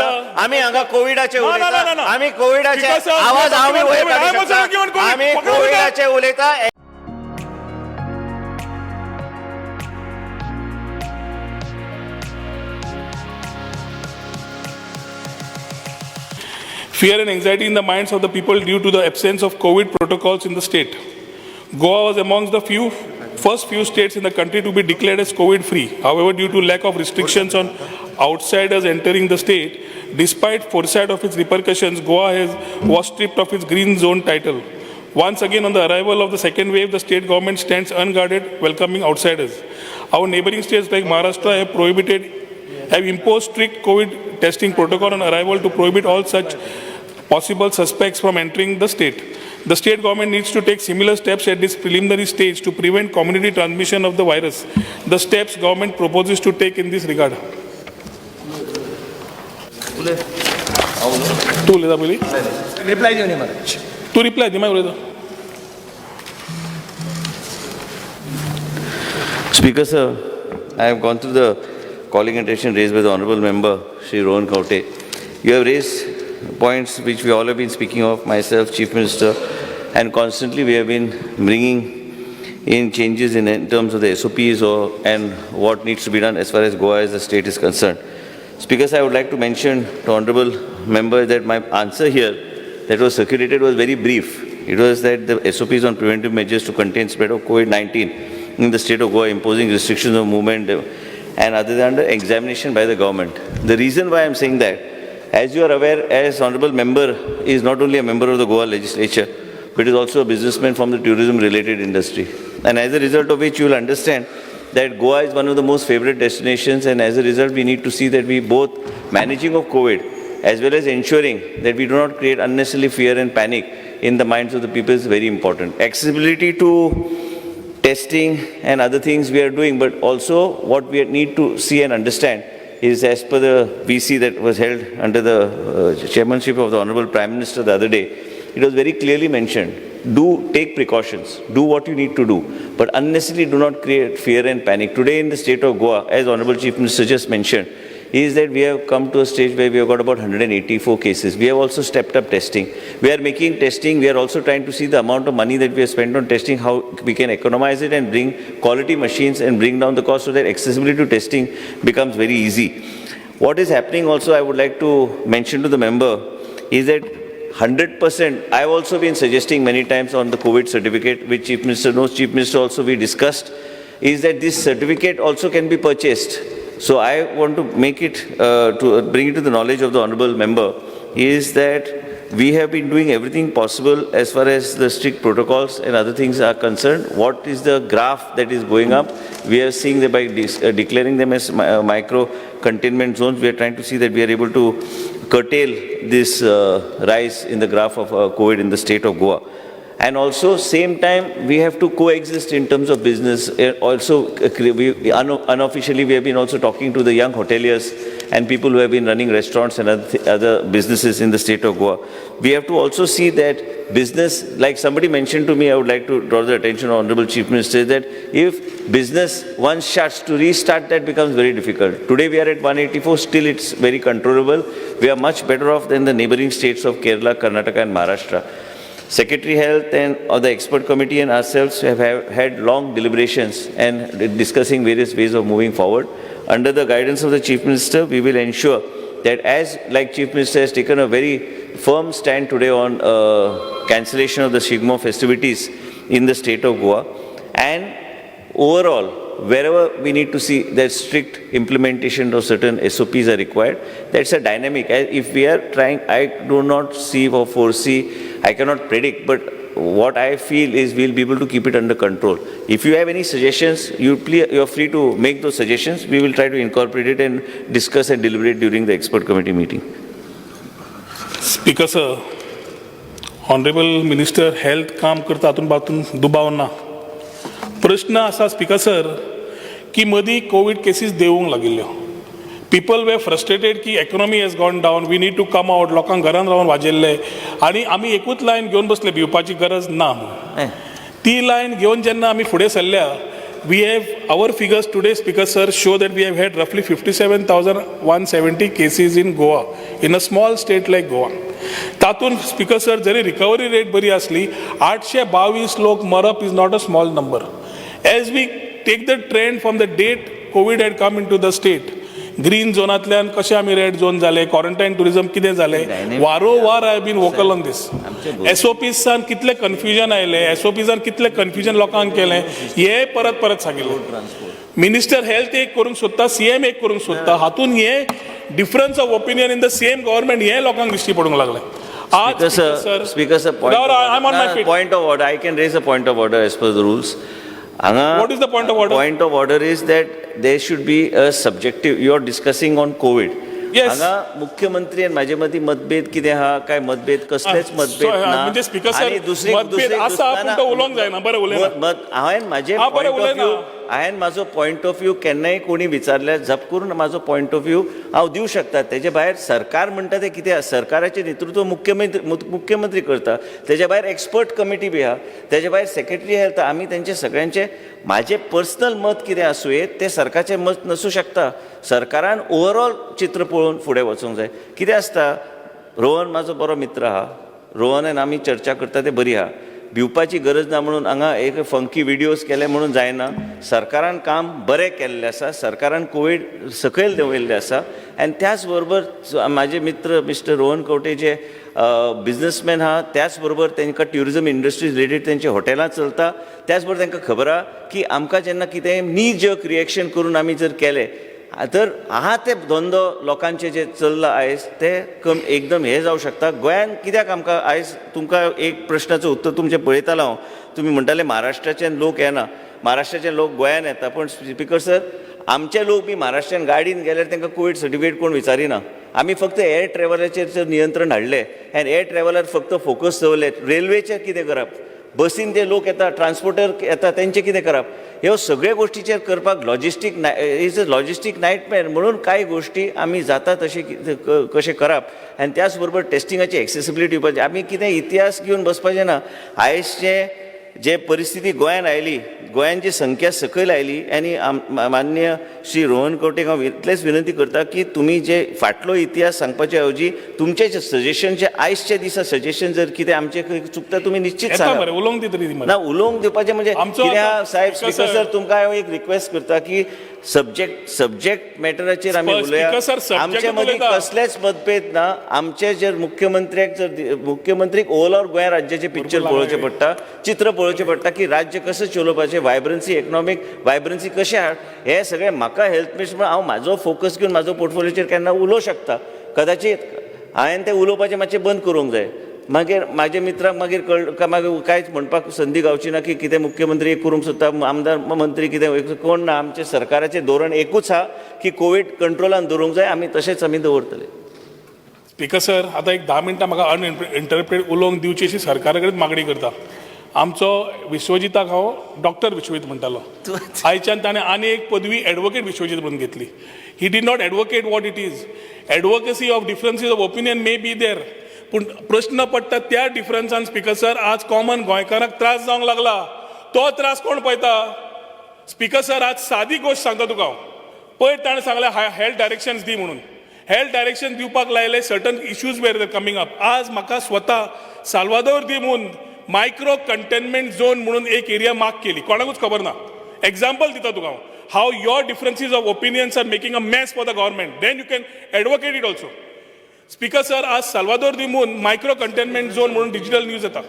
आम्ही हांगा कोविडाचे ना, ना, ना, उलयता ना. आम्ही कोविडाचे Speaker sir, आवाज आम्ही वयर I am काडूं also शकता argument going. आम्ही पकडून कोविडाचे उलयता Fear and anxiety in the minds of the people due to the absence of COVID protocols in the state. Goa was amongst the first few states in the country to be declared as COVID-free. However, due to lack of restrictions on outsiders entering the state, despite foresight of its repercussions, Goa was stripped of its green zone title. Once again, on the arrival of the second wave, the state government stands unguarded, welcoming outsiders. Our neighboring states like Maharashtra have imposed strict COVID testing protocol on arrival to prohibit all such possible suspects from entering the state. The state government needs to take similar steps at this preliminary stage to prevent community transmission of the virus. The steps government proposes to take in this regard. तू उलयता पयली reply दिवनी मरे तू reply दी मागीर उलयता. Speaker sir, I have gone through the calling attention raised by the honourable member Shri Rohan Kaute. You have raised points which we all have been speaking of, myself, Chief Minister, and constantly we have been bringing in changes in terms of the SOPs and what needs to be done as far as Goa as the state is concerned. Speaker, I would like to mention to honourable member that my answer here that was circulated was very brief. It was that the SOPs on preventive measures to contain spread of COVID-19 in the state of Goa, imposing restrictions of movement and other than the examination by the government. The reason why I am saying that, as you are aware, as honourable member is not only a member of the Goa legislature, but is also a businessman from the tourism-related industry. And as a result of which you will understand that Goa is one of the most favourite destinations, and as a result we need to see that we both managing of COVID as well as ensuring that we do not create unnecessary fear and panic in the minds of the people is very important. Accessibility to testing and other things we are doing, but also what we need to see and understand is, as per the VC that was held under the chairmanship of the Honourable Prime Minister the other day, it was very clearly mentioned, do take precautions, do what you need to do, but unnecessarily do not create fear and panic. Today in the state of Goa, as Honourable Chief Minister just mentioned, is that we have come to a stage where we have got about 184 cases. We have also stepped up testing. We are making testing, we are also trying to see the amount of money that we have spent on testing, how we can economize it and bring quality machines and bring down the cost so that accessibility to testing becomes very easy. What is happening also, I would like to mention to the member, is that 100%, I have also been suggesting many times on the COVID certificate, which Chief Minister knows, Chief Minister also we discussed, is that this certificate also can be purchased. So I want to make it, to bring it to the knowledge of the honourable member, is that we have been doing everything possible as far as the strict protocols and other things are concerned. What is the graph that is going up? We are seeing that by declaring them as micro containment zones, we are trying to see that we are able to curtail this rise in the graph of COVID in the state of Goa. And also, same time, we have to coexist in terms of business. Also, unofficially, we have been also talking to the young hoteliers and people who have been running restaurants and other businesses in the state of Goa. We have to also see that business, like somebody mentioned to me, I would like to draw the attention of Honourable Chief Minister, that if business once shuts, to restart that becomes very difficult. Today we are at 184, still it's very controllable. We are much better off than the neighbouring states of Kerala, Karnataka and Maharashtra. Secretary Health and the expert committee and ourselves have had long deliberations and discussing various ways of moving forward. Under the guidance of the Chief Minister, we will ensure that, as like Chief Minister has taken a very firm stand today on cancellation of the Shigmo festivities in the state of Goa, and overall, wherever we need to see that strict implementation of certain SOPs are required, that's a dynamic. If we are trying, I do not see or foresee, I cannot predict, but what I feel is we'll be able to keep it under control. If you have any suggestions, you're free to make those suggestions. We will try to incorporate it and discuss and deliberate during the expert committee meeting. Speaker sir, Honorable Minister Health काम करता हातून बातून दुबाव ना. प्रश्न असा speaker sir की मदीं Covid cases देवूंक लागिल्ल्यो. People were frustrated की economy has gone down, we need to come out, लोकांक घरान रावन वाजेल्ले आनी आमी एकूच लायन घेवन बसले भिवपाची गरज ना. ती लायन घेवन जेन्ना आमी फुडें सरल्या we have our figures today, Speaker sir, show that we have had roughly 57,170 cases in Goa, in a small state like Goa. तातून स्पीकर सर जरी रिकवरी रेट बरी असली 822 लोक मरप is not a small number. As we take the trend from the date COVID had come into the state, green झोनांतल्यान कशें आमी red zone जाले, quarantine tourism कितें जालें, वारोवार I been vocal on this. SOPसान कितले कन्फ्युजन आयले, SOPसान कितले कन्फ्युजन लोकांक केलें, हे परत परत सांगिल्लें. मिनिस्टर हेल्थ एक करूंक सोदता, CM एक करूंक सोदता, हातून हे difference of opinion in the same government हे लोकांक दिश्टी पडूंक लागलें. Speaker sir, point of order. I can raise a point of order as per the rules. What is the point of order? Point of order is that there should be a subjective. You are discussing on COVID. Yes. हांगा मुख्यमंत्री आणि माझे मती मतभेद कितें आहा काय मतभेद कसलेच मतभेद ना. म्हणजे स्पीकर सर, आणि दुसरी मतभेद आसा पूण तो उलोवंक जायना. बरें उलयना. हांवें म्हाजे म्हाजो पॉयंट ऑफ व्यू केन्नाय कोणी विचारल्यार झप करून म्हाजो पॉयंट ऑफ व्यू हांव दिवं शकता. तेजे भायर सरकार म्हणटा तें कितें आसा, सरकाराचें नेतृत्व मुख्यमंत्री करता. तेजे भायर एक्सपर्ट कमिटी बी आहा, तेजे भायर सेक्रेटरी हेल्थ. आमी तेंचे सगळ्यांचे म्हाजें पर्सनल मत कितें आसूं तें सरकाराचें मत नसूं शकता. सरकारान ओवरऑल चित्र पळोवन फुडें वचूंक जाय. कितें आसता, रोहन म्हाजो बरो मित्र आहा, रोहनान आमी चर्चा करता तें बरी आहा. भिवपाची गरज ना म्हणून हांगा एक फंकी विडियोज केले म्हणून जायना. सरकारान काम बरें केल्लें आसा, सरकारान कोवीड सकयल देंवयल्लें आसा. आनी त्याच बरोबर म्हाजे मित्र मिस्टर रोहन कवटे जे बिझनसमॅन आहा, त्याच बरोबर तांकां ट्युरिझम इंडस्ट्री रिलेटेड तेंचे हॉटेलां चलता. त्याच बरोबर तांकां खबर आहा की आमकां जेन्ना कितें नी जग रिएक्शन करून आमी जर केलें तर आहा ते धंदो लोकांचे जे चल्ला आयज ते एकदम हे जावं शकता. गोंयान कित्याक आमकां आयज तुमकां एक प्रश्नाचो उत्तर तुमचें पळयतालो हांव. तुमी म्हणटाले महाराष्ट्राच्यान लोक येना, महाराष्ट्राचे लोक गोंयान येता. पण स्पीकर सर, आमचे लोक बी महाराष्ट्रान गाडीन गेल्यार तांकां कोवीड सर्टिफिकेट कोण विचारिना. आमी फक्त एअर ट्रॅव्हलाचेर नियंत्रण हाडलें आनी एअर ट्रॅव्हलार फक्त फोकस दवरले. रेल्वेचेर कितें करप, बसीन जे लोक येता, ट्रान्सपोर्टर येता, तेंचे कितें करप, ह्यो सगळ्यो गोश्टीचेर करपाक इज अ लॉजिस्टीक नायटमेअर. म्हणून कांय गोश्टी आमी जाता तशें कशें करप. आनी त्याच बरोबर टेस्टिंगाची एक्सेसिबिलिटी दिवपाची. आमी कितें इतिहास घेवन बसपाचें ना. आयजचे जे परिस्थिती गोंयान आयली, गोंयांची संख्या सकयल आयली, आनी माननीय श्री रोहन कवटेक हांव इतलेंच विनंती करता की तुमी जे फाटलो इतिहास सांगपाचे ऐवजी तुमचे जे सजेशन जे आयजचे दिसा सजेशन जर कितें आमचे चुकता तुमी निश्चित सांगा. ना उलोवंक दिवपाचें म्हणजे कित्याक साहेब स्पीकर सर तुमकां हांव एक रिक्वेस्ट करता की सब्जेक्ट मॅटराचेर आमी उलया. आमचे मदीं कसलेच मतभेद ना. आमचे जर मुख्यमंत्रीक ओवरऑल गोंया राज्याचे पिक्चर पळोवचें पडटा, चित्र पळोवचें पडटा की राज्य कशें चलोवपाचें, वायब्रन्सी, इकॉनॉमीक वायब्रन्सी कशें हाड. हे सगळें म्हाका हेल्थ मिनिस्टर हांव म्हाजो फोकस घेवन म्हाजो पोर्टफोलियोचेर केन्ना उलोवं शकता. कदाचित हांवें तें उलोवपाचें मातशें बंद करूंक जाय. मागीर म्हाज्या मित्राक मागीर मागीर कांयच म्हणपाक संदी गावची ना की कितें मुख्यमंत्री एक करूंक सोदता, आमदार मंत्री कितें कोण ना. आमचें सरकाराचें धोरण एकूच आहा की कोवीड कंट्रोलान दवरूंक जाय. आमी तशेंच आमी दवरतले. स्पीकर सर, आतां एक 10 मिनटां म्हाका अनइंटरप्रेटेड उलोवंक दिवची अशी सरकारा कडेन मागणी करता. आमचो विश्वजिताक हांव डॉक्टर विश्वजीत म्हणटालो. आयच्यान ताणें आनी एक पदवी एडवोकेट विश्वजीत म्हणून घेतली. He did not advocate what it is. Advocacy of differences of opinion may be there, पूण प्रश्न पडटा त्या डिफरन्सान स्पीकर सर आज कॉमन गोंयकारांक त्रास जावंक लागला. तो त्रास कोण पळयता? स्पीकर सर, आज सादी गोश्ट सांगता तुका हांव. पयर ताणें सांगलें हेल्थ डायरेक्शन्स दी म्हणून. हेल्थ डायरेक्शन दिवपाक लायले, सर्टन इश्यूज वेर कमिंग अप. आज म्हाका स्वता साल्वादोर दी म्हणून मायक्रो कंटेनमेंट झोन म्हणून एक एरिया मार्क केली. कोणाकूच खबर ना. एक्झाम्पल दिता तुका हांव. How your differences of opinions are making a mess for the government. Then you can advocate it also. Speaker sir, आज Salvador do Mundo micro containment zone म्हणून डिजिटल न्यूज येता.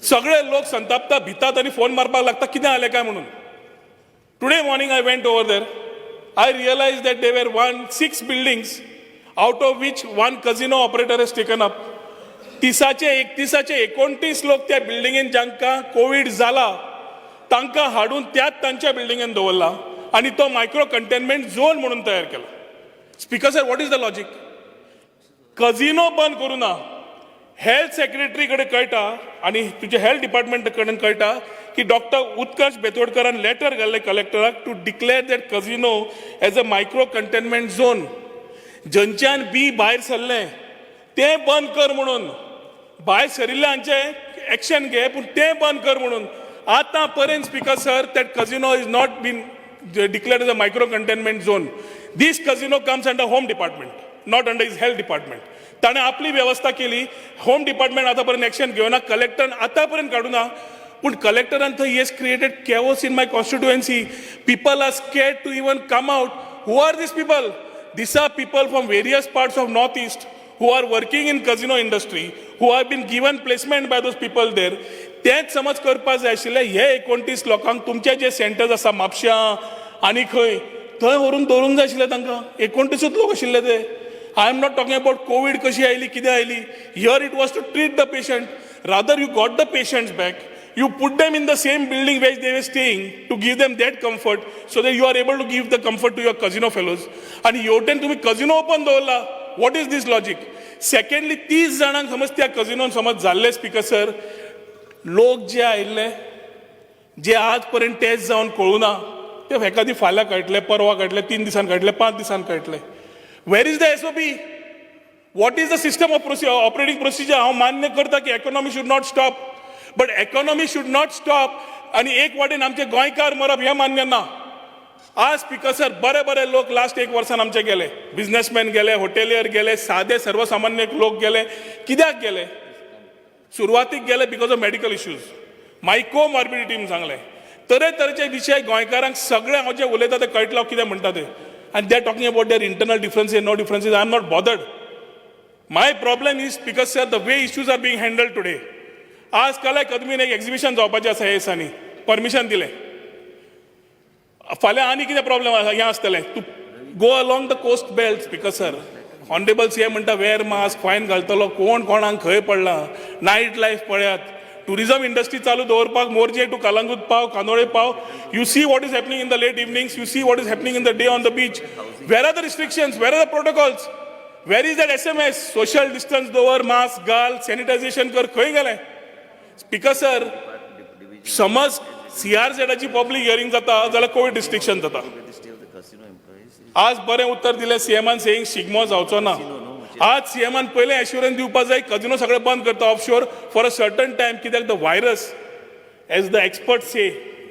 सगळे लोक संतापता, भितात आनी फोन मारपाक लागता कितें जालें काय म्हणून. Today morning I went over there. I realise that they were 6 buildings out of which 1 casino operator has taken up. 29 लोक त्या बिल्डिंगेन जांकां कोवीड जाला तांकां हाडून त्याच तांच्या बिल्डिंगेन दवरला आनी तो मायक्रो कंटेनमेंट झोन म्हणून तयार केला. Speaker sir, what is the logic? Casino बंद करू ना. हेल्थ सेक्रेटरी कडेन कळटा आनी तुजे हेल्थ डिपार्टमेंट कडेन कळटा की डॉक्टर उत्कर्ष बेतोडकरान लेटर घाल्लें कलेक्टराक to declare that casino as a micro containment zone. जंच्यान बी भायर सरलें तें बंद कर म्हणून. भायर सरिल्ल्यांचे एक्शन घे, पूण तें बंद कर म्हणून. आता पर्यंत speaker sir that casino is not been declared as a micro containment zone. This casino comes under home department, not under his health department. ताणे आपली व्यवस्था केली, होम डिपार्टमेंट आतापर्यंत ॲक्शन घेवना, कलेक्टरान आतापर्यंत काडूना. पण कलेक्टरान थंय yes created chaos in my constituency. People are scared to even come out. Who are these people? These are people from various parts of Northeast who are working in casino industry, who have been given placement by those people there. तेच समज करपाक जाय आशिल्लें. हे 29 लोकांक तुमचे जे centres आसा म्हापश्यां आनी खंय थंय व्हरून दवरूंक जाय आशिल्लें तांकां. 29 लोक आशिल्ले ते. I am not talking about COVID कशी आयली, कितें oily. Here it was to treat the patient. Rather you got the patients back. You put them in the same building where they were staying to give them that comfort so that you are able to give the comfort to your casino fellows. And हेवटेन तुम्ही casino open दवरला. What is this logic? Secondly, 30 जाणांक समज त्या कजिनोन समज जाल्ले speaker sir, लोक जे आयिल्ले, जे आज पर्यंत टेस्ट जावन कळुना, ते एखादी फाल्यां कळटले, परवा कळटले, 3 दिसान कळटले, 5 दिसान कळटले. Where is the SOP? What is the system of operating procedure? हांव मान्य करता की economy should not stop. But economy should not stop. आणि एक वाटेन आमचे गोंयकार मरप हे मान्य ना. आज स्पीकर सर बरे बरे लोक लास्ट 1 वर्सान आमचे गेले. बिझनेसमॅन गेले, हॉटेलियर गेले, सादे सर्वसामान्य लोक गेले. कित्याक गेले? सुरवातीक गेले बिकॉज ऑफ मेडिकल इश्यूज. मायको मॉर्बिडिटी म्हणून सांगले. तरेतरेचे विशय गोंयकारांक सगळे हांव जे उलयता ते कळटलो हांव कितें म्हणटा ते. And they are talking about their internal differences, no differences. I am not bothered. My problem is because sir, the way issues are being handled today. आज कला अकादमीन एक एक्झिबिशन जावपाचें आसा हे दिसांनी. परमिशन दिलें. फाल्यां आनी कितें प्रॉब्लेम हें आसतलें. To go along the coast belt speaker sir. Honourable CM म्हणटा वेअर मास्क, फायन घालतलो, कोण कोणाक खंय पडला. नायट लायफ पळयात. Tourism industry चालू दवरपाक मोरजे टू कलंगूट पाव, कानोळे पाव. You see what is happening in the late evenings. You see what is happening in the day on the beach. Where are the restrictions? Where are the protocols? Where is that SMS? Social distance दवर, mask घाल, sanitization कर. खंय गेले? Speaker sir, समज CRZची public hearing जाता जाल्यार Covid restriction जाता. आज बरें उत्तर दिलें सीएमान सेईंग शिगमो जावचो ना. आज सीएमान पहिले एश्युरन्स दिवपाक जाय कजिनो सगळे बंद करता offshore for a certain time. कित्याक the virus as the expert say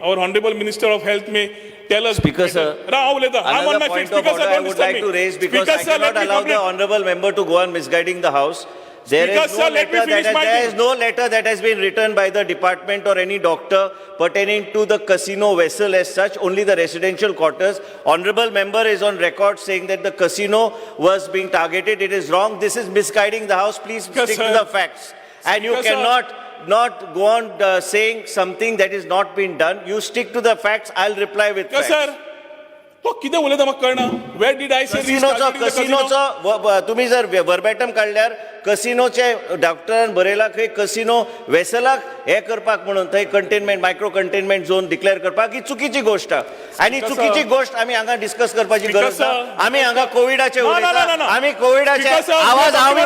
our honourable minister of health may tell us. Speaker sir, another point of order I would like to raise because I cannot allow the honourable member to go on misguiding the house. There is no letter that has been written by the department or any doctor pertaining to the casino vessel as such, only the residential quarters. Honourable member is on record saying that the casino was being targeted. It is wrong. This is misguiding the house. Please stick to the facts. And you cannot not go on saying something that is not been done. You stick to the facts. I'll reply with facts. Sir तो कितें उलयता म्हाका कळना. वेर did I से कसिनोचो तुम्ही जर वर्बॅटम काढल्यार कसिनोचे डॉक्टरान बरयला खंय कसिनो वेसलाक हे करपाक म्हणून थंय containment micro containment zone declare करपाक ही चुकीची गोष्ट. आनी चुकीची गोष्ट आमी हांगा डिस्कस करपाची गरज ना. आमी हांगा कोविडाचे उलयता. आमी कोविडाचे आवाज आमी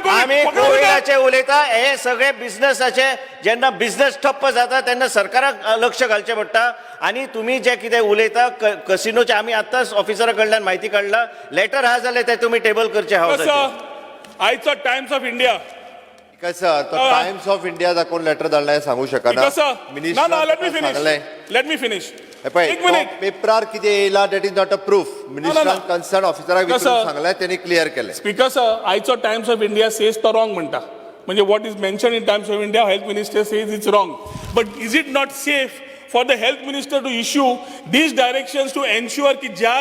आमी कोविडाचे उलयता. हे सगळे बिझनसाचे जेन्ना बिझनस ठप्प जाता तेन्ना सरकाराक लक्ष घालचें पडटा. आणि तुम्ही जे कितें उलयता कसिनोचे आमी आतांच ऑफिसरा कडल्यान म्हायती काडला. लेटर आहा जाल्यार ते तुमी टेबल करचे हावसाचेर. आयचो टाइम्स ऑफ इंडिया कसं तो टाइम्स ऑफ इंडिया दाखवून लेटर धाडला हे सांगू शकना. Let me finish. एक मिनिट. पेपरार कितें येयला that is not a proof. मिनिस्टरान कन्सर्न ऑफिसराक विचारून सांगलां त्यांनी क्लियर केले. स्पीकर सर, आयचो टाइम्स ऑफ इंडिया सेज तो रॉंग म्हणटा. म्हणजे what is mention in Times of India health minister says it's wrong. But is it not safe for the health minister to issue these directions to ensure की ज्या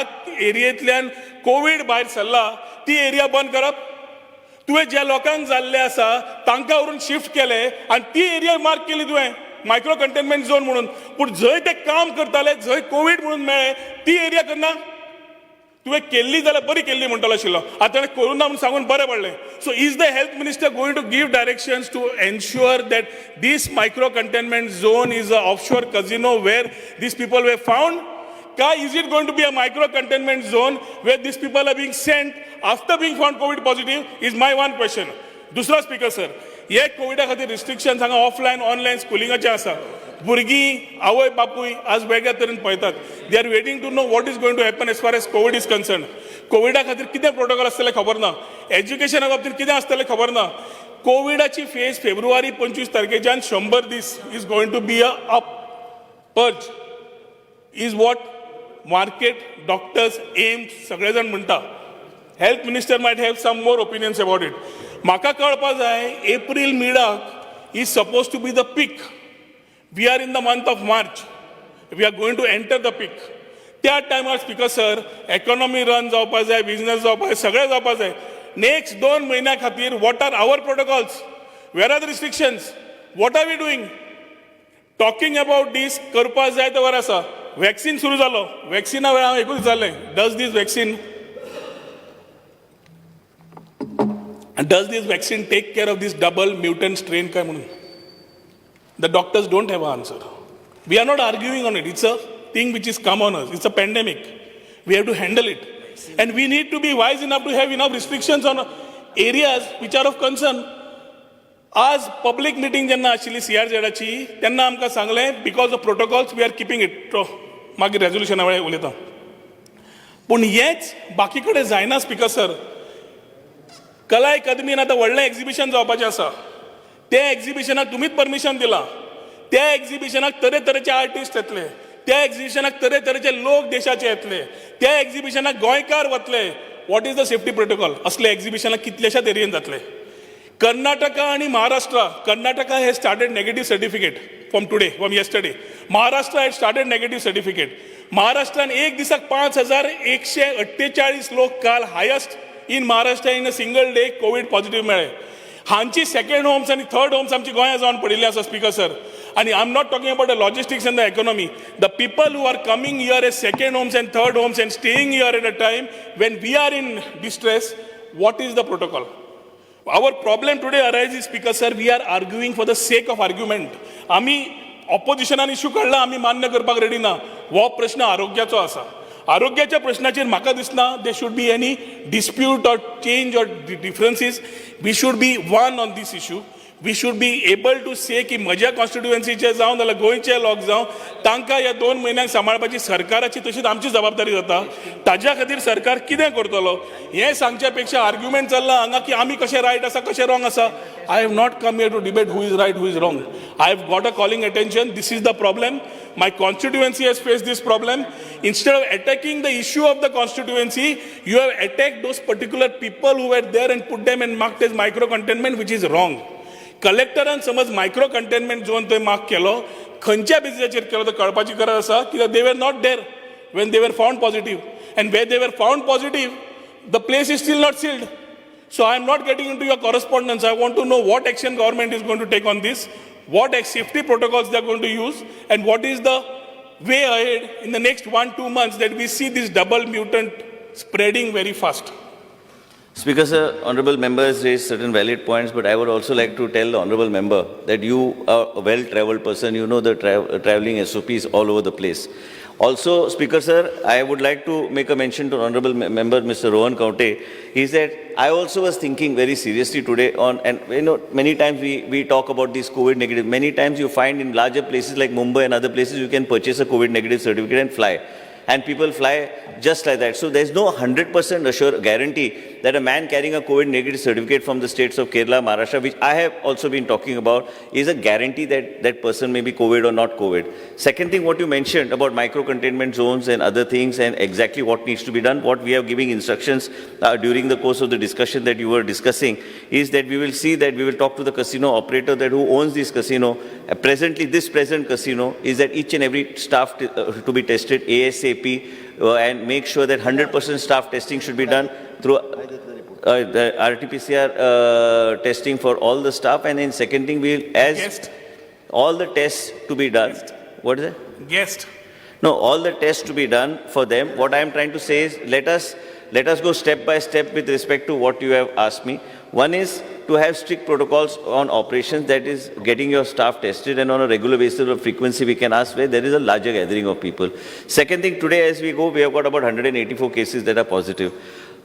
एरियेंतल्यान Covid भायर सरला ती area बंद करप. तुवें ज्या लोकांक जाल्ले आसा तांकां व्हरून शिफ्ट केले आनी ती एरिया मार्क केली तुवें मायक्रो कंटेनमेंट झोन म्हणून. पूण जंय ते काम करताले जंय कोविड म्हणून मेळ्ळे ती एरिया करना. तुवें केल्ली जाल्यार बरी केल्ली म्हणटलो आशिल्लो. आतां ताणें करूं ना म्हणून सांगून बरें पडलें. So is the health minister going to give directions to ensure that this micro containment zone is a offshore casino where this people were found. का is it going to be a micro containment zone where this people are being sent after being found Covid positive is my one question. दुसरो speaker sir, हे कोविडा खातीर restriction हांगा offline online स्कुलिंगाचें आसा. भुरगीं आवय बापूय आज वेगळ्या तरेन पळयतात. They are waiting to know what is going to happen as far as Covid is concern. कोविडा खातीर कितें प्रोटोकॉल आसतलें खबर ना. एज्युकेशना बाबतींत कितें आसतलें खबर ना. कोविडाची फेज फेब्रुवारी 25 तारखेच्यान 100 दीस is going to be a purge is what market doctors AIIMS सगळे जाण म्हणटा. Health minister might have some more opinions about it. म्हाका कळपा जाय एप्रील मिडाक is suppose to be the peak. We are in the month of March. We are going to enter the peak. त्या टायमार स्पीकर सर इकॉनॉमी रन जावपा जाय, business जावपा जाय, सगळें जावपा जाय. नेक्स्ट 2 म्हयन्या खातीर what are our protocols, where are the restrictions, what are we doing. Talking about this करपा जाय तर बरें आसा. वॅक्सीन सुरू जालो, वॅक्सिना वेळार हांव एकूच विचारलें, does this vaccine take care of this double mutant strain काय म्हणून. The doctors don't have an answer. We are not arguing on it. It's a thing which is come on us. It's a pandemic. We have to handle it. And we need to be wise enough to have enough restrictions on areas which are of concern. आज public meeting जेन्ना आशिल्ली CRZची तेन्ना आमकां सांगलें because of protocols we are keeping it. मागीर रेजोल्युशना वेळार उलयता. पूण हेच बाकी कडेन जायना स्पीकर सर. कला अकादमीन आतां व्हडलें एक्झिबिशन जावपाचें आसा. त्या एक्झिबिशनाक तुमीच परमिशन दिलां. त्या एक्झिबिशनाक तरेतरेचे आर्टिस्ट येतले. त्या एक्झिबिशनाक तरेतरेचे लोक देशाचे येतले. त्या एक्झिबिशनाक गोंयकार वतले. What is the safety protocol. असले एक्झिबिशनाक कितलेशाच एरियेन जातले. कर्नाटका आणि Maharashtra. Karnataka has started negative certificate from yesterday. Maharashtra has started negative certificate. महाराष्ट्रान एक दिसाक 5,148 लोक काल highest in Maharashtra in a single day Covid positive मेळ्ळे. हांची सेकंड होम्स आणि थर्ड होम्स आमची गोंयांत जावन पडिल्ली आसा स्पीकर सर. आणि I am not talking about the logistics and the economy. The people who are coming here as second homes and third homes and staying here at a time when we are in distress. What is the protocol. Our problem today arises, Speaker sir, we are arguing for the sake of argument. आम्ही ऑपोजिशनान issue काढला आम्ही मान्य करपाक ready ना. हो प्रश्न आरोग्याचो आसा. आरोग्याच्या प्रश्नाचेर म्हाका दिसना they should be any dispute or change or differences. We should be one on this issue. We should be able to say की म्हज्या कॉन्स्टिट्युएन्सीचे जावं नाल्यार गोंयचे लोक जावं तांकां ह्या 2 म्हयन्यांक सांबाळपाची सरकाराची तशीच आमची जबाबदारी जाता. ताज्या खातीर सरकार कितें करतलो हें सांगच्या पेक्षा आर्ग्युमेंट चल्ला हांगा की आमी कशें रायट आसा कशें रॉंग आसा. I have not come here to debate who is right who is wrong. I have got a calling attention. This is the problem. My constituency has faced this problem. Instead of attacking the issue of the constituency, you have attacked those particular people who were there and put them and marked as micro containment, which is wrong. कलेक्टरान समज micro containment zone थंय mark केलो खंयच्या बेसिसाचेर केलो तो कळपाची गरज आसा. कित्याक दे were not there when they were found positive. And when they were found positive the place is still not sealed. So I am not getting into your correspondence. I want to know what action government is going to take on this, what safety protocols they are going to use, and what is the way ahead in the next 1-2 months that we see this double mutant spreading very fast. Speaker sir, honorable members raised certain valid points, but I would also like to tell the honorable member that you are a well-traveled person. You know the traveling SOPs all over the place. Also, Speaker sir, I would like to make a mention to honorable member Mr. Rohan Kaute, is that I also was thinking very seriously today on, and you know, many times we talk about these COVID negative. Many times you find in larger places like Mumbai and other places, you can purchase a COVID negative certificate and fly. And people fly just like that. So there's no 100% guarantee that a man carrying a COVID negative certificate from the states of Kerala, Maharashtra, which I have also been talking about, is a guarantee that that person may be COVID or not COVID. Second thing, what you mentioned about micro-containment zones and other things and exactly what needs to be done, what we are giving instructions during the course of the discussion that you were discussing, is that we will see that we will talk to the casino operator that who owns this casino. Presently, this present casino is that each and every staff to be tested ASAP. And make sure that 100% staff testing should be done through the RT-PCR testing for all the staff. And then second thing, all the tests to be done. What is it? No, all the tests to be done for them. What I am trying to say is let us go step by step with respect to what you have asked me. One is to have strict protocols on operations, that is getting your staff tested, and on a regular basis or frequency we can ask where there is a larger gathering of people. Second thing, today as we go, we have got about 184 cases that are positive.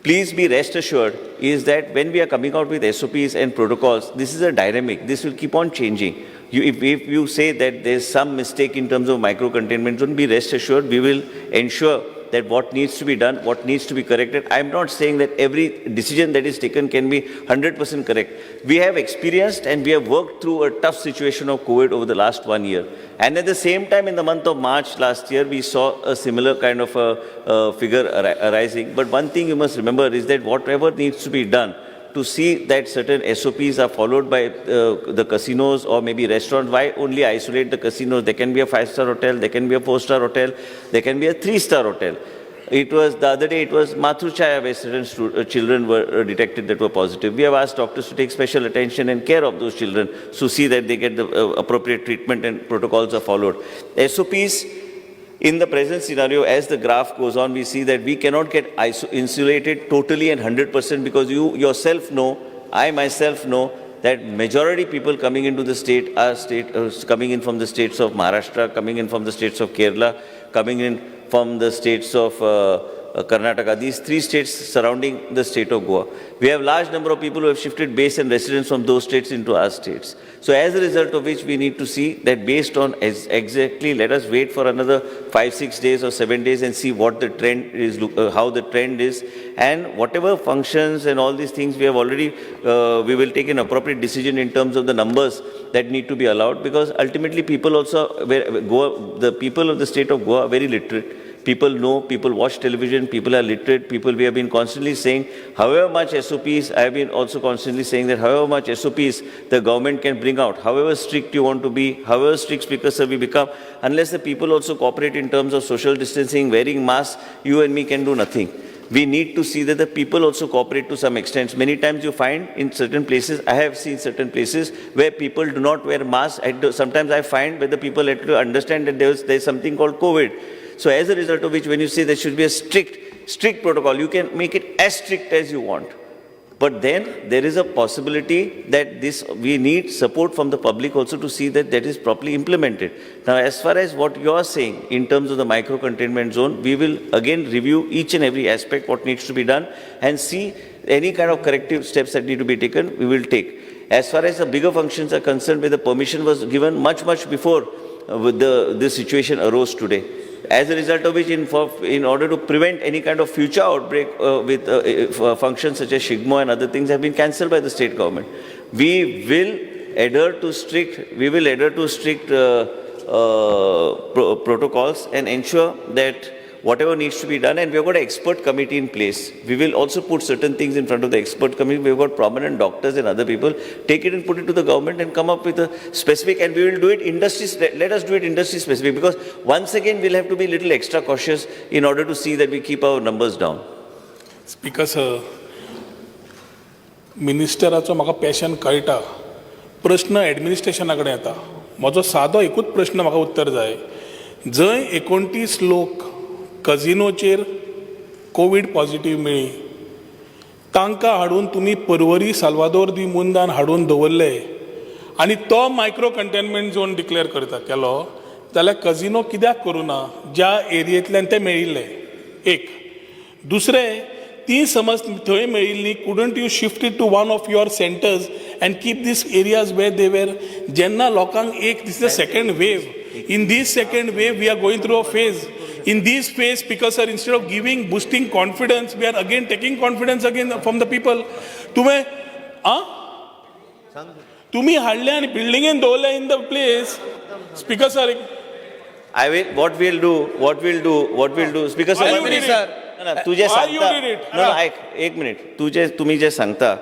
Please be rest assured is that when we are coming out with SOPs and protocols, this is a dynamic. This will keep on changing. If you say that there is some mistake in terms of micro-containment zone, be rest assured we will ensure that what needs to be done, what needs to be corrected. I am not saying that every decision that is taken can be 100% correct. We have experienced and we have worked through a tough situation of COVID over the last 1 year. And at the same time, in the month of March last year, we saw a similar kind of a figure arising. But one thing you must remember is that whatever needs to be done to see that certain SOPs are followed by the casinos or maybe restaurants. Why only isolate the casinos? There can be a 5-star hotel, there can be a 4-star hotel, there can be a 3-star hotel. It was, the other day, it was Mathuchaya where certain children were detected that were positive. We have asked doctors to take special attention and care of those children to see that they get the appropriate treatment and protocols are followed. SOPs, in the present scenario, as the graph goes on, we see that we cannot get insulated totally and 100% because you yourself know, I myself know, that majority people coming into the state are coming in from the states of Maharashtra, coming in from the states of Kerala, coming in from the states of Karnataka, these 3 states surrounding the state of Goa. We have large number of people who have shifted base and residence from those states into our states. So as a result of which we need to see that based on exactly, let us wait for another 5-6 days or 7 days and see what the trend is, how the trend is, and whatever functions and all these things we have already, we will take an appropriate decision in terms of the numbers that need to be allowed, because ultimately people also, the people of the state of Goa are very literate. People know, people watch television, people are literate, people, we have been constantly saying, however much SOPs, I have been also constantly saying that however much SOPs the government can bring out, however strict you want to be, however strict Speaker Sir we become, unless the people also cooperate in terms of social distancing, wearing masks, you and me can do nothing. We need to see that the people also cooperate to some extent. Many times you find in certain places, I have seen certain places where people do not wear masks. Sometimes I find where the people have to understand that there is something called COVID. So as a result of which, when you say there should be a strict protocol, you can make it as strict as you want. But then there is a possibility that we need support from the public also to see that that is properly implemented. Now, as far as what you are saying in terms of the micro-containment zone, we will again review each and every aspect, what needs to be done, and see any kind of corrective steps that need to be taken, we will take. As far as the bigger functions are concerned, where the permission was given much before this situation arose today. As a result of which, in order to prevent any kind of future outbreak with functions such as Shigmo and other things have been cancelled by the state government. We will adhere to strict protocols and ensure that whatever needs to be done, and we have got an expert committee in place. We will also put certain things in front of the expert committee. We have got prominent doctors and other people. Take it and put it to the government and come up with a specific, and we will do it industry, let us do it industry specific, because once again we'll have to be a little extra cautious in order to see that we keep our numbers down. Speaker Sir, मिनिस्टराचो म्हाका passion कळटा. प्रश्न एडमिनिस्ट्रेशना कडेन येता. म्हजो सादो एकूच प्रश्न म्हाका उत्तर जाय. जंय 29 लोक कझिनोचेर कोविड पॉझिटिव्ह मेळ्ळी, तांकां हाडून तुमी परवरी साल्वादोर दी मुंदान हाडून दवरले आनी तो मायक्रो कंटेनमेंट झोन डिक्लेअर केलो, जाल्यार कझिनो कित्याक करूना ज्या एरियेंतल्यान ते मेळिल्ले? एक. दुसरें, ती समज थंय मेळिल्ली, couldn't you shift it to one of your centres and keep this areas where they were, जेन्ना लोकांक this is the second wave. In this second wave, we are going through a phase. In this phase, Speaker Sir, instead of boosting confidence, we are again taking confidence again from the people. तुम्ही हाडले आणि बिल्डिंगेन दवरले in the place. Speaker Sir, What we'll do, Speaker Sir, Why you did it? तुझे Why you सांगता, did it? no, एक minute, तुम्ही जे सांगता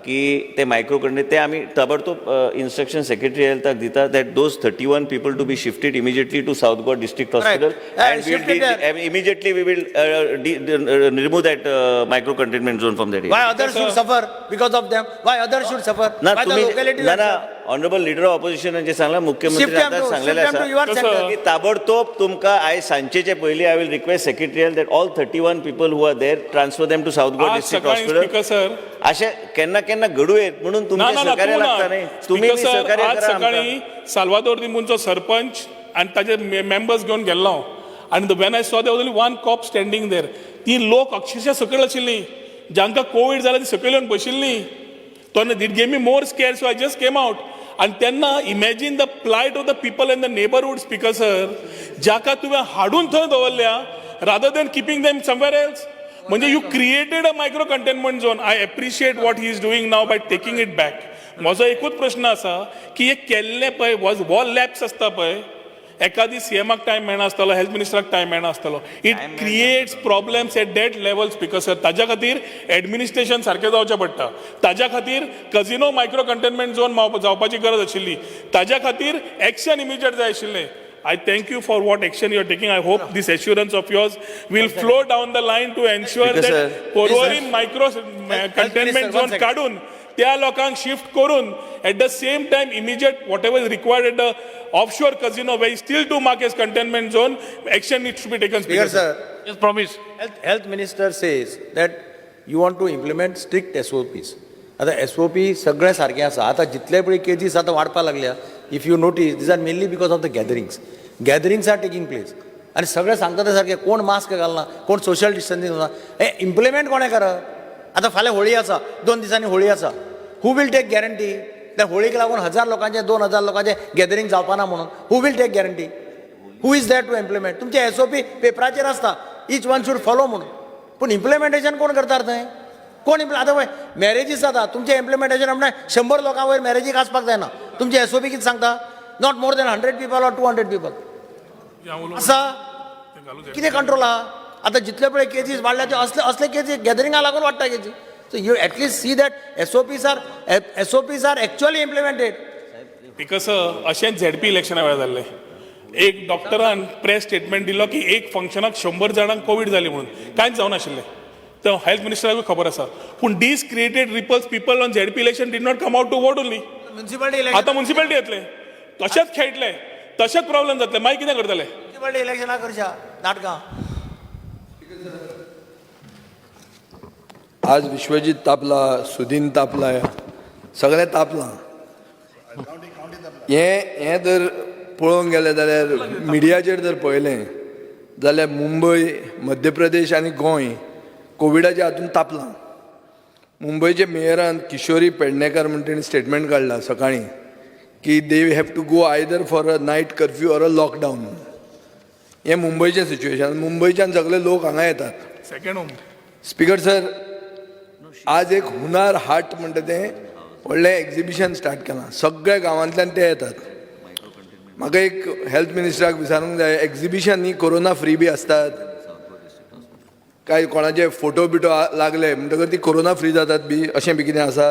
की ते मायक्रो कंटेनमेंट, ते आम्ही ताबडतोब इन्स्ट्रक्शन सेक्रेटरी हेल्थाक दिता that those 31 people to be shifted immediately to South Goa District Hospital, and immediately we will remove that micro containment zone from that area. Why others should suffer because of them? Why others should suffer? Why the locality? Honourable leader of opposition जे सांगला, मुख्यमंत्री आता सांगलेले आसा की ताबडतोब तुमकां आयज सांजेचे पयलीं I will request secretarial that all 31 people who are there transfer them to South Goa district hospital. अशें केन्ना केन्ना घडूं येत म्हणून तुमचे सहकार्य लागता न्ही, तुमी सहकार्य करा. आज सकाळी साल्वादोर दिमुंचो सरपंच आनी ताजे मेंबर्स घेवन गेल्लो हांव, आनी वेन आय सॉ देयर वाज ओन्ली वन कॉप स्टँडींग देर. ती लोक अक्षरशः सकयल आशिल्लीं, जांकां कोविड जाला ती सकयल येवन बशिल्लीं. It gave me more scare, so I just came out. And then imagine the plight of the people in the neighborhood, Speaker Sir. Jaka तुवें हाडून थंय दवरल्या rather than keeping them somewhere else. म्हणजे you created a micro containment zone. I appreciate what he is doing now by taking it back. म्हजो एकूच प्रश्न आसा की हे केल्ले पळय वॉल लॅब्स आसता पळय एखादी सीएमाक टायम मेळना आसतलो हेल्थ मिनिस्टराक टायम मेळना आसतलो it creates problems at that levels because sir ताज्या खातीर एडमिनिस्ट्रेशन सारकें जावचें पडटा ताज्या खातीर कजिनो मायक्रो कंटेनमेंट झोन जावपाची गरज आशिल्ली ताज्या खातीर एक्शन इमिजिएट जाय आशिल्लें I thank you for what action you are taking. I hope this assurance of yours will flow down the line to ensure Because, that Porvorim micro containment zone second. काढून त्या लोकांक shift करून at the same time immediate whatever is required at the offshore casino where is still to mark as containment zone action needs to be taken. Speaker, sir. Yes, promise. Health Minister says that you want to implement strict SOPs. आता SOP सगळें सारकें आसा आतां जितले पळय kgs आतां वाडपाक लागल्या if you notice these are mainly because of the gatherings are taking place आनी सगळें सांगता ते सारकें कोण मास्क घालना कोण सोशल डिस्टन्सिंग ना हें इम्प्लिमेंट कोणें करप आतां फाल्यां होळी आसा 2 दिसांनी होळी आसा हू वील टेक गॅरंटी त्या होळीक लागून 1000 लोकांचे 2000 लोकांचे गॅदरिंग जावपाना म्हणून who will take guarantee who is that to implement तुमचे SOP पेपराचेर आसता ईच वन शूड फॉलो म्हणून पूण इम्प्लिमेंटेशन कोण करता थंय कोण आतां पळय मॅरेजीस जाता तुमचें इम्प्लिमेंटेशन म्हणजे 100 लोकां वयर मॅरेजीक आसपाक जायना तुमचे SOP कितें सांगता not more than 100 people or 200 people आसा कितें कंट्रोल आहा आतां जितले पळय केजीस वाडल्या ते असले केजीस गॅदरिंगाक लागून वाडटा KG so you at least see that SOPs are actually implemented because अशेंच ZP इलेक्शना वेळार जाल्लें एक डॉक्टरान प्रेस स्टेटमेंट दिलो की एक फंक्शनाक 100 जाणांक कोविड जाली म्हणून कांयच जावं नाशिल्लें तर हेल्थ मिनिस्टराकूय खबर आसा पूण this created ripples people on ZP election did not come out to vote only municipality आतां म्युन्सिपालिटी येतले तशेंच खेळटले तशेंच प्रॉब्लेम जातले मागीर कितें करतले म्युन्सिपालिटी इलेक्शनाक करशा नाटकां आज विश्वजीत तापला सुदीन तापला सगळें तापलां हें जर पळोवंक गेलें जाल्यार मिडियाचेर जर पळयलें जाल्यार मुंबय मध्य प्रदेश आनी गोंय कोविडाच्या हातूंत तापलां मुंबयचे मेयरान किशोरी पेडणेकर म्हणटा तेणी स्टेटमेंट काडला सकाळीं की they have to go either for a night curfew or a lockdown हें मुंबयचें सिच्युएशन मुंबयच्यान सगळे लोक हांगा येतात सेकंड होम स्पीकर सर आज एक हुनार हाट म्हणटा तें व्हडलें एग्जिबिशन स्टार्ट केलां सगळ्या गांवांतल्यान ते येतात म्हाका एक हेल्थ मिनिस्टराक विचारूंक जाय एग्जिबिशन ही कोरोना फ्री बी आसतात काय कोणाचे फोटो बिटो लागले म्हणटकर ती कोरोना फ्री जातात बी अशें बी कितें आसा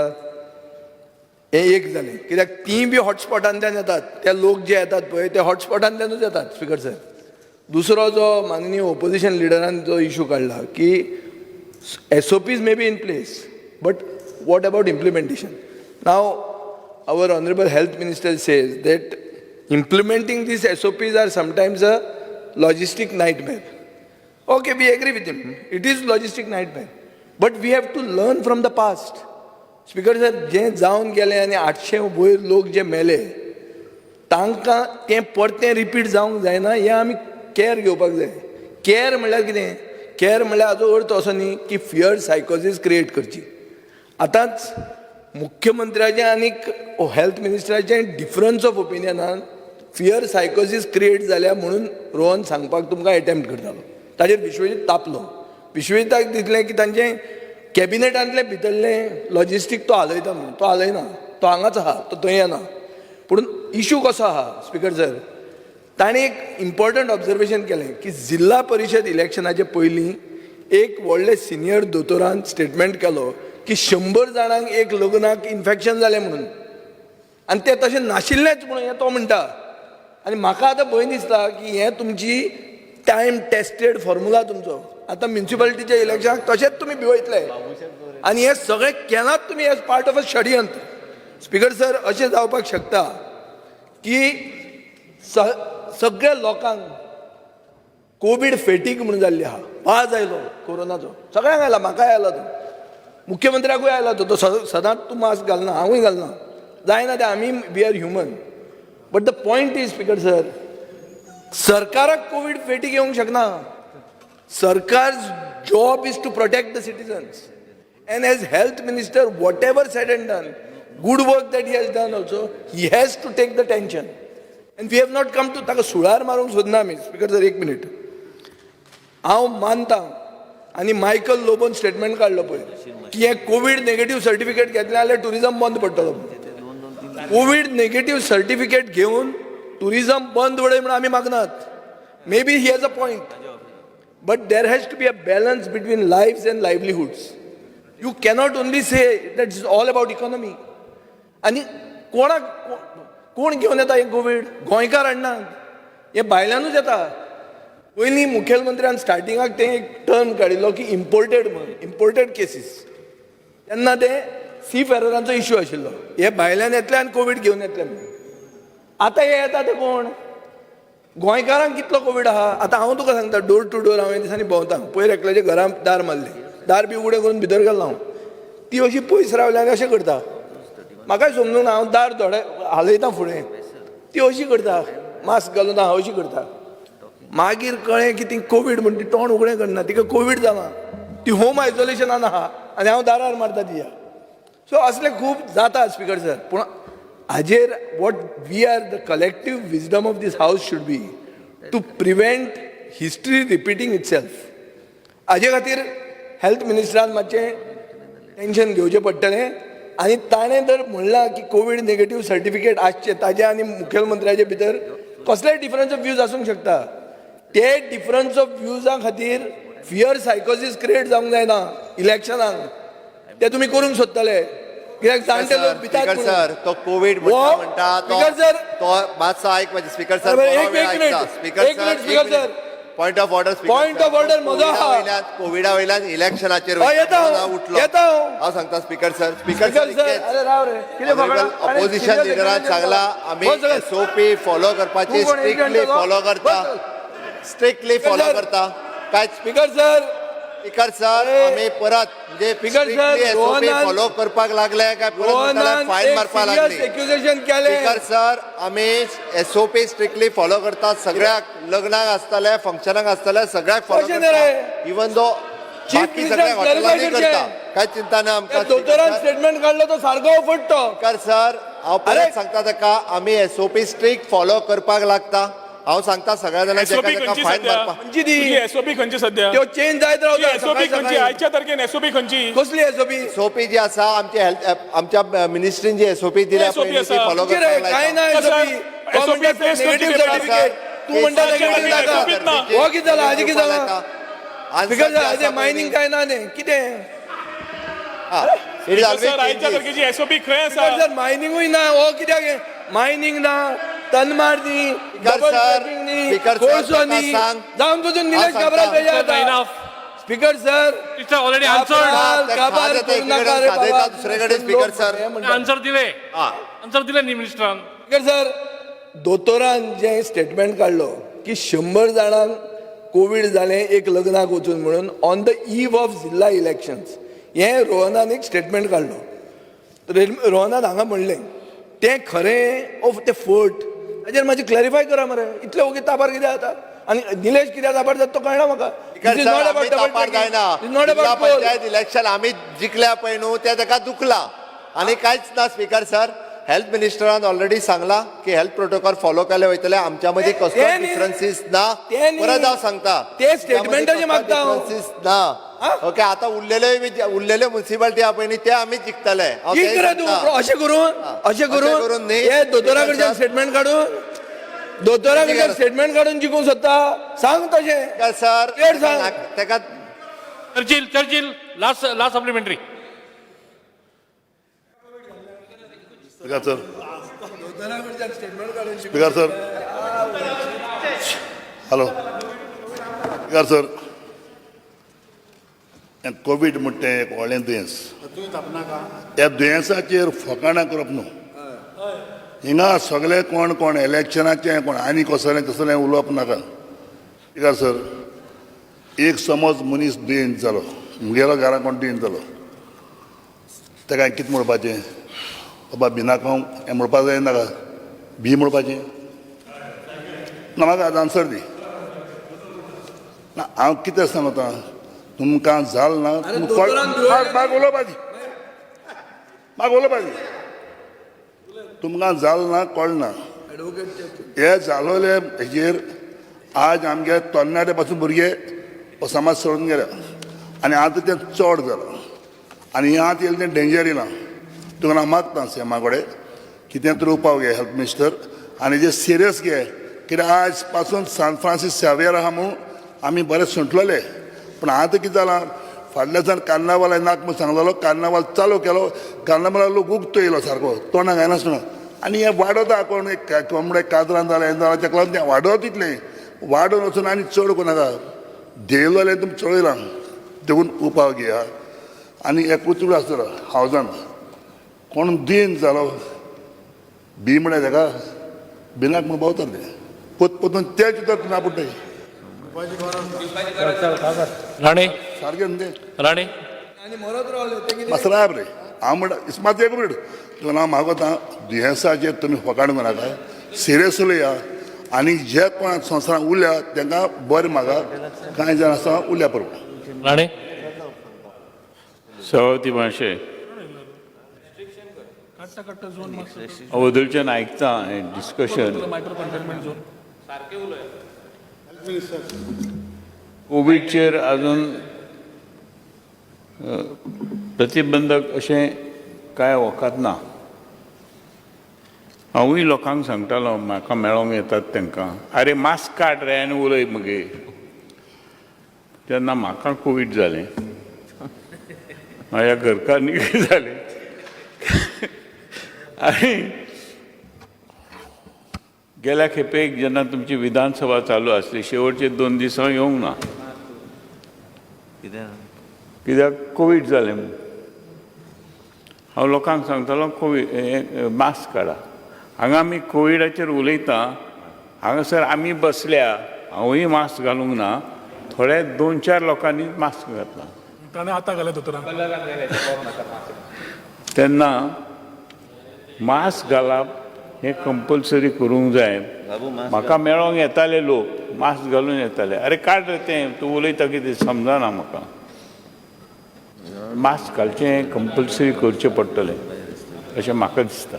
हें एक जालें कित्याक ती बी हॉटस्पॉटांतल्यान येतात ते लोक जे येतात पळय ते हॉटस्पॉटांतल्यानूच येतात स्पीकर सर दुसरो जो माननीय ओपोजिशन लिडरान जो इशू काडला की SOPs may be in place but what about implementation now our honorable health minister says that implementing these SOPs are sometimes a logistic nightmare. Okay, we agree with him. It is logistic nightmare. But we have to learn from the past. Speaker sir, जे जावन गेले आनी 800 वयर लोक जे मेले तांकां तें परतें रिपीट जावंक जायना हें आमी केअर घेवपाक जाय केअर म्हणल्यार कितें केअर म्हणल्यार हाजो अर्थ असो न्ही की फियर सायकोसीस क्रिएट करची आतांच मुख्यमंत्र्याचें आनीक हेल्थ मिनिस्टराचें डिफरन्स ऑफ ओपिनियनान फियर सायकोसीस क्रिएट जाल्या म्हणून रोहन सांगपाक तुमकां एटेम्प्ट करतालो ताजेर विश्वजीत तापलो विश्वजीताक दिसलें की तांचें कॅबिनेटांतले भितरलें लॉजिस्टीक तो हालयता म्हणून तो हालयना तो हांगाच आहा तो थंय येना पूण इशू कसो आहा स्पीकर सर ताणें एक इम्पॉर्टंट ऑब्जर्वेशन केलें की जिल्हा परिशद इलेक्शनाचे पयलीं एक व्हडले सिनियर दोतोरान स्टेटमेंट केलो की 100 जाणांक एक लग्नाक इन्फेक्शन जालें म्हणून आनी तें तशें नाशिल्लेंच म्हणून हें तो म्हणटा आनी म्हाका आतां भंय दिसता की हें तुमची टायम टेस्टेड फॉर्मुला तुमचो आतां म्युन्सिपालिटीच्या इलेक्शनाक तशेंच तुमी भिवयतले आनी हें सगळें केलांच तुमी एज पार्ट ऑफ अ षडयंत्र स्पीकर सर अशें जावपाक शकता की सगळ्या लोकांक कोवीड फेटीक म्हणून जाल्ली आहा वाज आयलो कोरोनाचो सगळ्यांक आयला म्हाकाय आयला तो मुख्यमंत्र्याकूय आयला तो सदांच तूं मास्क घालना हांवूय घालना जायना ते आमी we are human but the point is speaker sir सरकाराक कोवीड फेटीक येवंक शकना सरकार job is to protect the citizens and as health minister whatever said and done good work that he has done also he has to take the tension and we have not come to ताका सुळार मारूंक सोदना आमी speaker sir एक minute हांव मानता आनी Michael लोबोन statement काडलो पळय की हे कोवीड नेगेटिव्ह सर्टिफिकेट घेतलें जाल्यार टुरिजम बंद पडटलो. कोवीड नेगेटिव्ह सर्टिफिकेट घेवन टुरिजम बंद उडय म्हणून आमी मागनात. May be he has a point, but there has to be a balance between lives and livelihoods. You cannot only say that is all about economy. आनी कोण घेवन येता हें कोवीड? गोंयकार हाडनात, हे भायल्यानूच येता. पयलीं मुखेलमंत्र्यान स्टार्टिंगाक तें एक टर्म काडिल्लो की इम्पोर्टेड म्हणून, इम्पोर्टेड केसीस. तेन्ना ते सी फेररांचो इश्यू आशिल्लो, हे भायल्यान येतले आनी कोवीड घेवन येतले म्हणून. आतां हे येता ते कोण? गोंयकारांक कितलो कोवीड आहा? आतां हांव तुका सांगता, डोर टू डोर हांव दिसांनी भोंवता. पयर एकल्याच्या घरान दार मारलें, दार बी उगडें करून भितर गेलो हांव. ती अशी पयस रावली आनी अशें करता. म्हाकाय समजूंक ना, हांव दार थोडे हालयता फुडें, ती अशी करता, मास्क घालून हांव अशी करता. मागीर कळ्ळें की ती कोवीड म्हणटा, ती तोंड उगडें करना, तिका कोवीड जाला, ती होम आयसोलेशनान आहा आनी हांव दारार मारता तिया. सो असलें खूब जाता स्पिकर सर. पूण हाजेर what we are the collective wisdom of this house should be to prevent history repeating itself. हाजे खातीर हेल्थ मिनिस्टरान मातशें टेन्शन घेवचें पडटलें. आनी ताणें जर म्हणलां की कोवीड नेगेटिव्ह सर्टिफिकेट आसचें, ताजे आनी मुखेलमंत्र्याचे भितर कसलेय डिफरन्स ऑफ व्ह्यूज आसूंक शकता. ते डिफरन्स ऑफ व्ह्यूजा खातीर फियर सायकोसीस क्रिएट जावंक जायना इलेक्शनाक. ते तुमी करूंक सोदतले कित्याक जाणटे लोक भितात. स्पीकर सर, तो कोविड म्हणटा तो मातसो आयक मातशें speaker sir. Speaker sir, point of order. Point of order म्हजो आहा. कोविडा वयल्यान इलेक्शनाचेर उठलो हांव सांगता speaker sir. Speaker sir, opposition लिडरान सांगला आमी SOP फॉलो करपाची, स्ट्रिक्टली फॉलो करता. काय स्पीकर सर, स्पीकर सर, आमी परत म्हणजे SOP फॉलो करपाक लागले काय परत फायन मारपाक लागली? एक्युजेशन केलें. स्पीकर सर, आमी SOP स्ट्रिक्टली फॉलो करतात. सगळ्याक लग्नाक आसतले, फंक्शनाक आसतले, सगळ्याक फॉलो करतात. इवन दो बाकी सगळ्याक हॉटेलांनी करता. काय चिंता ना आमकां. दोतोरान स्टेटमेंट काढलो तो सारको फुटतो. स्पीकर सर, हांव परत सांगता ताका आमी SOP स्ट्रिक्ट फॉलो करपाक लागता. हांव सांगता सगळ्या जाणांक फायन मारपाक. SOP खंयची सध्या? त्यो चेंज जायत रावता. SOP खंयची? आयच्या तारखेन SOP खंयची? कसली SOP जी आसा आमची हेल्थ, आमच्या मिनिस्ट्रीन जी SOP दिल्या पळय ती फॉलो करपाक काय ना नेगेटिव्ह सर्टिफिकेट तू म्हणटा नेगेटिव्ह हो कितें जाला? हाजे कितें जाला? स्पीकर सर, हाजे मायनिंग काय ना न्ही कितें? आयच्या तारखेची SOP खंय आसा? सर, मायनिंगूय ना. हो कित्याक मायनिंग ना? तनमाड न्ही, डबल ट्रॅकिंग न्ही, कोळसो न्ही, जावन पसून निलेश काब्राल तेजे. स्पीकर सर, ऑलरेडी दुसरेकडे स्पीकर सर आन्सर दिले न्ही मिनिस्टरान. स्पीकर सर, दोतोरान जे स्टेटमेंट काढलो की 100 जाणांक कोवीड जालें एक लग्नाक वचून म्हणून ऑन द ईव ऑफ जिल्ला इलेक्शन्स, हें रोहनान एक स्टेटमेंट काढलो. रोहनान हांगा म्हणलें तें खरें ऑफ ते फोर्ट. हाजेर मातशें क्लॅरिफाय करा मरे. इतले ओगी ताबार कितें जाता आनी निलेश कित्याक ताबार जाता तो कळना म्हाका. पंचायत इलेक्शन आमी जिखल्या पळय न्हू ते ताका दुखला आनी कांयच ना. स्पीकर सर, हेल्थ मिनिस्टरान ऑलरेडी सांगला की हेल्थ प्रोटोकॉल फॉलो केले वयतले. आमच्या मदीं कसलो डिफरन्सीस ना. परत हांव सांगता ते स्टेटमेंटाचे मागता डिफरन्सीस ना. ओके, आता उरलेले म्युनिसिपालिटी आहा पळय न्ही ते आमी जिखतले. अशें करून हे दोतोरा कडच्यान स्टेटमेंट काडून दोतोरा कडच्यान स्टेटमेंट काडून जिखूंक सोदता. सांग तशें सर. ताका Churchill last supplementary. Speaker sir, hello speaker sir, Covid म्हणटा एक व्हडलें दुयेंस. ह्या दुयेंसाचेर फकाणां करप न्हू. हिंगा सगळे कोण इलेक्शनाचें कोण आनी कसलें तसलें उलोवप नाका. स्पीकर सर, एक समज मनीस दुयेंत जालो, म्हगेलो घरा कोण दुयेंत जालो, ताका कितें म्हणपाचें? बाबा भिनाका हें म्हणपाक जायना का? भी म्हणपाचें ना. म्हाका आज आन्सर दी ना. हांव कितें सांगता तुमकां जाल ना. म्हाका उलोवपाची तुमकां जाल ना कळना. हे जालोले हेजेर आज आमगे तरणाटे पासून भुरगे हो समाज सोडून गेला आनी आतां तें चड जालां आनी हें आतां येयलें तें डेंजर येयलां तुका हांव मागता सीएमा कडेन की तें तूं उपाव घे हेल्थ मिनिस्टर आनी जे सिरियस घे कित्याक आज पासून सान फ्रांसीस सेवेर आहा म्हणून आमी बरें सुटलेले पूण आतां कितें जालां फाटल्या दिसान कार्नावाल नाक म्हूण सांगलेलो कार्नावाल चालू केलो कार्नावाला लोक उगतो येयलो सारको तोंडाक येनासतना आनी हें वाडोता कोण एक कोंबडे काजरान जालें हें जालें ताका लागून तें वाडोत तितलें वाडोवन वचून आनी चड कोनाका देयलोलें तुमी चोयलां देखून उपाव घेया आनी एक कुचूड आसतलो हावजान कोण दिन जालो बी म्हळ्यार ताका बिनाक म्हूण भोंवताले पोतून तें चिंतत ना पुट्टे राणे सारकें न्ही राणे आनी मरत रावले मातसो राव रे हांव म्हणटा इस्मात एक मिनट तुका हांव मागोता दुयेंसाचेर तुमी फकाण नाका सिरियस उलया आनी जे कोण संवसारांत उरल्या तांकां बरें मागा कांय जाण आसा उरल्या परवा राणे सभापती महाशय अवधूच्यान आयकता हें डिस्कशन मायक्रो कंटेनमेंट झोन कोविडचेर अजून प्रतिबंधक अशें कांय वखद ना हांवूय लोकांक सांगतालो म्हाका मेळोंक येतात तांकां आरे मास्क काड रे आनी उलय मगे तेन्ना म्हाका कोवीड जालें म्हाज्या घरकान्नीक जालें आनी गेल्या खेपेक जेन्ना तुमची विधानसभा चालू आसली शेवटचे 2 दीस हांव येवंक ना कित्याक कोवीड जालें म्हूण हांव लोकांक सांगतालो कोवीड मास्क काडा हांगा आमी कोविडाचेर उलयता हांगासर आमी बसल्या हांवूय मास्क घालूंक ना थोडे 2-4 लोकांनी मास्क घातला ताणें आतां घालें दोतोरांक तेन्ना मास्क घालप हें कंपल्सरी करूंक जाय म्हाका मेळोंक येताले लोक मास्क घालून येताले अरे काड रे तें तूं उलयता कितें समजना म्हाका मास्क घालचें कंपल्सरी करचें पडटलें अशें म्हाका दिसता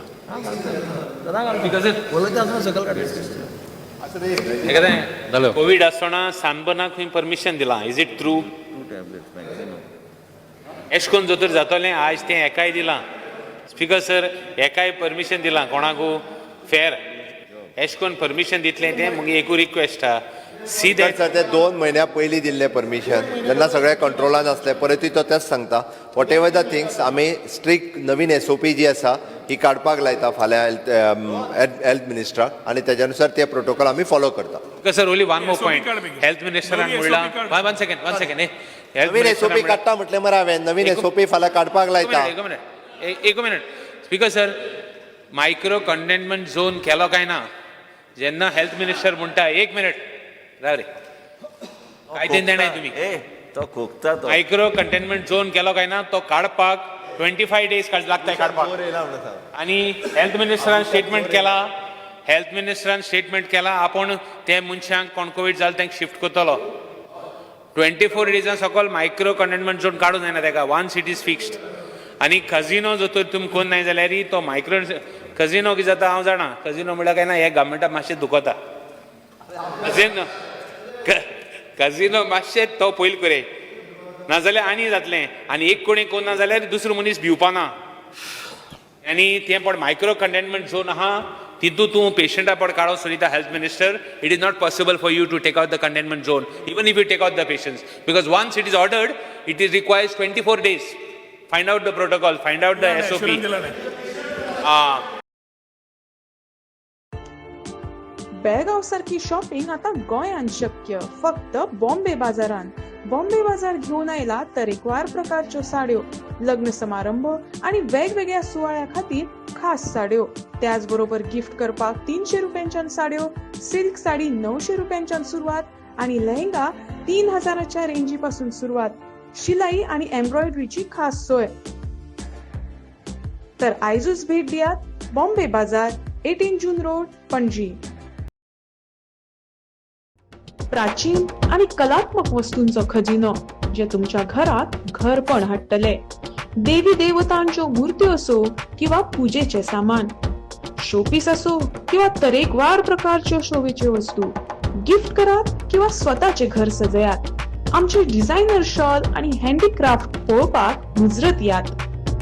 कोविड आसतना सानबनाक खंय परमिशन दिलां इज इट ट्रू एश कोन्न जर जातलें आज तें एकाय दिलां स्पीकर सर एकाय परमिशन दिलां कोणाकू फेर एश कोन्न परमिशन दितलें तें मग एकू रिक्वेस्ट आहा सी दॅट सर ते 2 म्हयन्या पयलीं दिल्लें परमिशन तेन्ना सगळे कंट्रोलान आसले परतूय तो तेच सांगता वॉट एवर द थिंग्स आमी स्ट्रिक्ट नवीन SOP जी आसा ही काडपाक लायता फाल्यां हेल्थ मिनिस्टराक आनी तेज्या ते प्रोटोकॉल आमी फॉलो करता speaker sir only one more SOP point काड बेगीन. हेल्थ मिनिस्टरान नवी म्हणलां SOP काड. वन सेकंड नवीन SOP काडटा म्हटलें मरे हांवें नवीन SOP फाल्यां काडपाक लायता एक minute speaker sir micro containment zone केलो काय ना जेन्ना हेल्थ मिनिस्टर म्हणटा 1 मिनिट राव रे काय ते देणाय तुमी तो खोकता तो मायक्रो कंटेनमेंट झोन केलो काय ना तो काडपाक 25 डेज लागताय काडपाक आणि हेल्थ मिनिस्टरान स्टेटमेंट केला आपण त्या मनशांक कोण कोविड जालें तांकां शिफ्ट करतलो 24 डेजां सकयल मायक्रो कंटेनमेंट झोन काडूं जायना तेका 1 सिटी इज फिक्स्ड आनी कजिनो जर तर तुमी कोण नाही जाल्यार तो मायक्रो कजिनो कितें जाता हांव जाणा कजिनो म्हळ्यार काय ना हे गव्हर्मेंटाक मातशें दुखता कजिनो मातशें तो पयलीं करे नाजाल्यार आनी जातलें आनी एक कोणी कोण ना जाल्यार दुसरो मनीस भिवपाना आनी तें पण मायक्रो कंटेनमेंट झोन आहा तितून तूं पेशंटा पड काडो सोदिता health minister it is not possible for you to take out the containment zone even if you take out the patients because once it is ordered it is requires 24 days find out the protocol find out the SOP Belgaum सारखी shopping आता गोंयांत शक्य फक्त बॉम्बे बाजारांत बॉम्बे बाजार घेऊन आयला तरेकवार प्रकारच्यो साड्यो लग्न समारंभ आणि वेगवेगळ्या सुवाळ्या खातीर खास साड्यो त्याच बरोबर गिफ्ट करपाक 300 रुपयांच्यान साड्यो सिल्क साडी 900 रुपयांच्यान सुरुवात आणि लेहंगा 3000च्या रेंजी पासून सुरुवात शिलाई आणि एम्ब्रॉयडरीची खास सोय तर आयजूच भेट दियात बॉम्बे बाजार 18 जून रोड पणजी प्राचीन आणि कलात्मक वस्तूंचो खजिनो जे तुमच्या घरात घरपण हाडटले देवी देवतांच्यो मूर्त्यो असो किंवा पूजेचे सामान शोपीस असो किंवा तरेकवार प्रकारच्यो शोभेच्यो वस्तू गिफ्ट करात किंवा स्वतःचे घर सजयात आमचे डिझायनर शॉल आणि हँडीक्राफ्ट पळोवपाक मुजरत यात.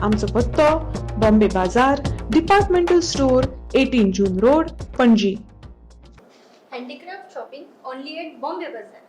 आमचो पत्तो Bombay Bazaar, departmental store, 18 June road, Panaji. Handicraft shopping only at Bombay Bazaar.